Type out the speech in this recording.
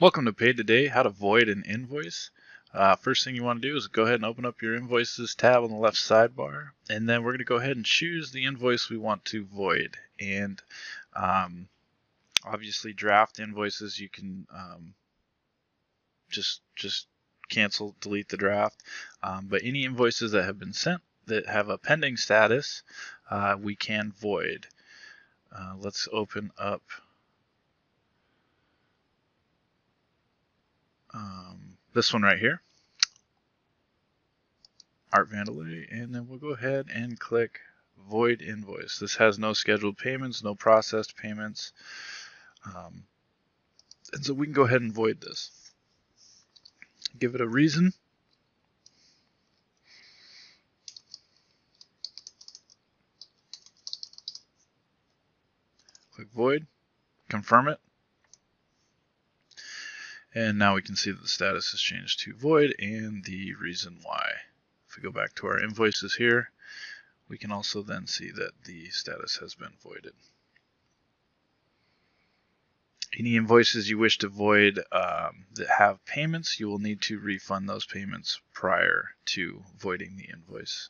Welcome to Paid Today, how to void an invoice. First thing you want to do is go ahead and open up your invoices tab on the left sidebar, and then we're going to go ahead and choose the invoice we want to void. And obviously draft invoices you can just cancel, delete the draft. But any invoices that have been sent that have a pending status, we can void. Let's open up this one right here, Art Vandelay, and then we'll go ahead and click void invoice. This has no scheduled payments, no processed payments, and so we can go ahead and void this. Give it a reason. Click void, confirm it, and now we can see that the status has changed to void and the reason why. If we go back to our invoices here, we can also then see that the status has been voided. Any invoices you wish to void that have payments, you will need to refund those payments prior to voiding the invoice.